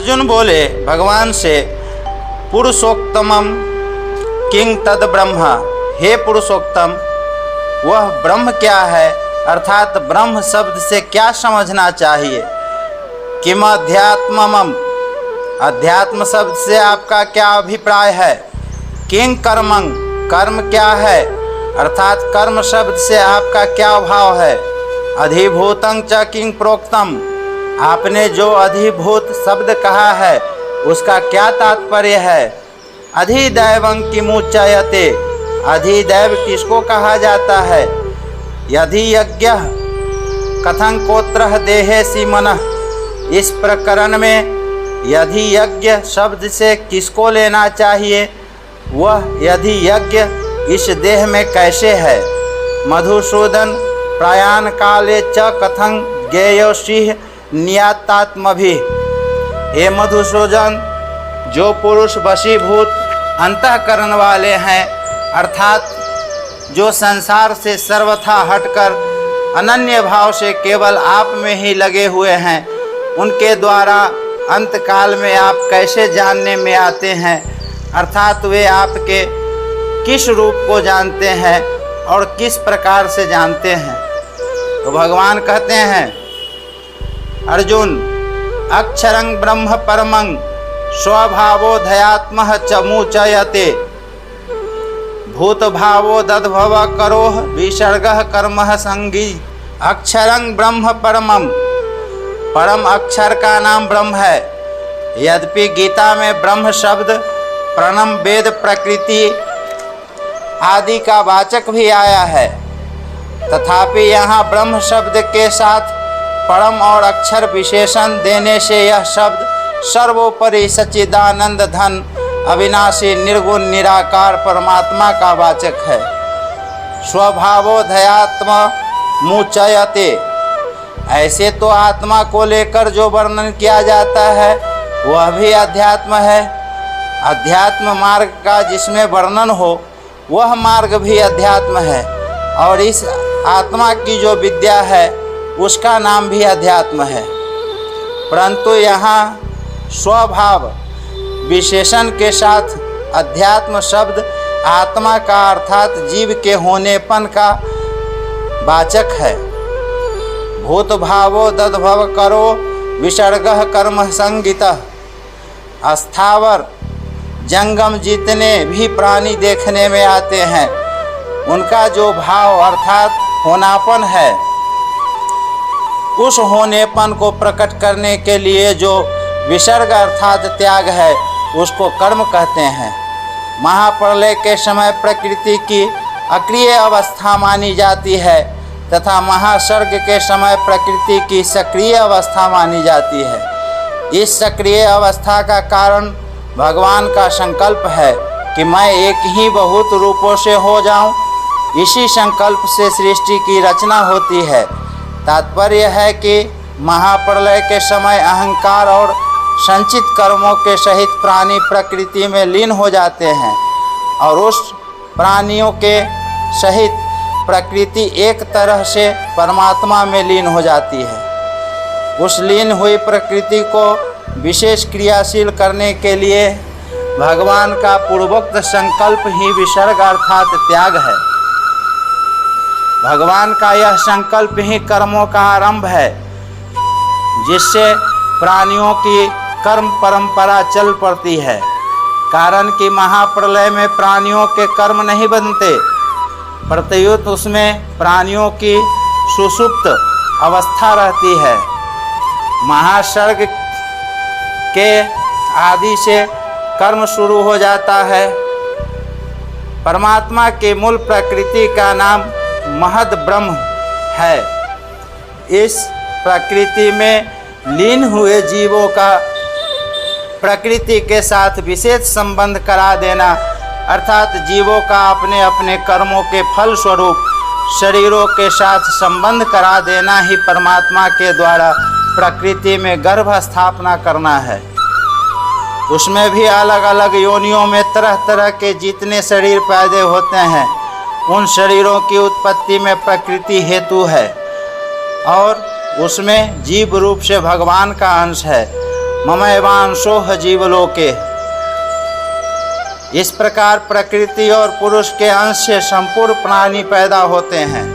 अर्जुन बोले भगवान से, पुरुषोत्तमम किंग तद ब्रह्म, हे पुरुषोत्तम वह ब्रह्म क्या है, अर्थात ब्रह्म शब्द से क्या समझना चाहिए। किम अध्यात्मम, अध्यात्म शब्द से आपका क्या अभिप्राय है। किंग कर्मं, कर्म क्या है, अर्थात कर्म शब्द से आपका क्या भाव है। अधिभूतं च किंग प्रोक्तम, आपने जो अधिभूत शब्द कहा है उसका क्या तात्पर्य है। अधिदैवं किमुच्यते, अधिदैव किसको कहा जाता है। यदि यज्ञ कथं कोत्रः देहेसि मनः, इस प्रकरण में यदि यज्ञ शब्द से किसको लेना चाहिए, वह यदि यज्ञ इस देह में कैसे है। मधुसूदन प्रयाण काले च कथं ज्ञेयोषिः नियतात्मभिः, हे मधुसूदन जो पुरुष वशीभूत अंतःकरण वाले हैं, अर्थात जो संसार से सर्वथा हटकर अनन्य भाव से केवल आप में ही लगे हुए हैं, उनके द्वारा अंतकाल में आप कैसे जानने में आते हैं, अर्थात वे आपके किस रूप को जानते हैं और किस प्रकार से जानते हैं। तो भगवान कहते हैं, अर्जुन अक्षरं ब्रह्म परमं स्वभावोधयात्मः चमुचयते, भूत भावो दद्भव करोह विसर्गः कर्मः संगी। अक्षरं ब्रह्म परमम, परम अक्षर का नाम ब्रह्म है। यद्यपि गीता में ब्रह्म शब्द प्रणम वेद प्रकृति आदि का वाचक भी आया है, तथापि यहाँ ब्रह्म शब्द के साथ परम और अक्षर विशेषण देने से यह शब्द सर्वोपरि सच्चिदानंद धन अविनाशी निर्गुण निराकार परमात्मा का वाचक है। स्वभावोधयात्म मुचयते, ऐसे तो आत्मा को लेकर जो वर्णन किया जाता है वह भी अध्यात्म है। अध्यात्म मार्ग का जिसमें वर्णन हो वह मार्ग भी अध्यात्म है, और इस आत्मा की जो विद्या है उसका नाम भी अध्यात्म है। परंतु यहाँ स्वभाव विशेषण के साथ अध्यात्म शब्द आत्मा का अर्थात जीव के होनेपन का वाचक है। भूत भावो दद्भव करो विसर्गः कर्म संगितः, अस्थावर जंगम जितने भी प्राणी देखने में आते हैं उनका जो भाव अर्थात होनापन है, उस होनेपन को प्रकट करने के लिए जो विसर्ग अर्थात त्याग है उसको कर्म कहते हैं। महाप्रलय के समय प्रकृति की अक्रिय अवस्था मानी जाती है तथा महासर्ग के समय प्रकृति की सक्रिय अवस्था मानी जाती है। इस सक्रिय अवस्था का कारण भगवान का संकल्प है कि मैं एक ही बहुत रूपों से हो जाऊं। इसी संकल्प से सृष्टि की रचना होती है। तात्पर्य है कि महाप्रलय के समय अहंकार और संचित कर्मों के सहित प्राणी प्रकृति में लीन हो जाते हैं और उस प्राणियों के सहित प्रकृति एक तरह से परमात्मा में लीन हो जाती है। उस लीन हुई प्रकृति को विशेष क्रियाशील करने के लिए भगवान का पूर्वोक्त संकल्प ही विसर्ग अर्थात त्याग है। भगवान का यह संकल्प ही कर्मों का आरंभ है, जिससे प्राणियों की कर्म परंपरा चल पड़ती है। कारण कि महाप्रलय में प्राणियों के कर्म नहीं बनते, प्रत्युत उसमें प्राणियों की सुषुप्त अवस्था रहती है। महासर्ग के आदि से कर्म शुरू हो जाता है। परमात्मा के मूल प्रकृति का नाम महद ब्रह्म है। इस प्रकृति में लीन हुए जीवों का प्रकृति के साथ विशेष संबंध करा देना, अर्थात जीवों का अपने अपने कर्मों के फल स्वरूप शरीरों के साथ संबंध करा देना ही परमात्मा के द्वारा प्रकृति में गर्भ स्थापना करना है। उसमें भी अलग अलग योनियों में तरह तरह के जितने शरीर पैदा होते हैं, उन शरीरों की उत्पत्ति में प्रकृति हेतु है और उसमें जीव रूप से भगवान का अंश है। ममैवांशोह जीवलोके। इस प्रकार प्रकृति और पुरुष के अंश से संपूर्ण प्राणी पैदा होते हैं।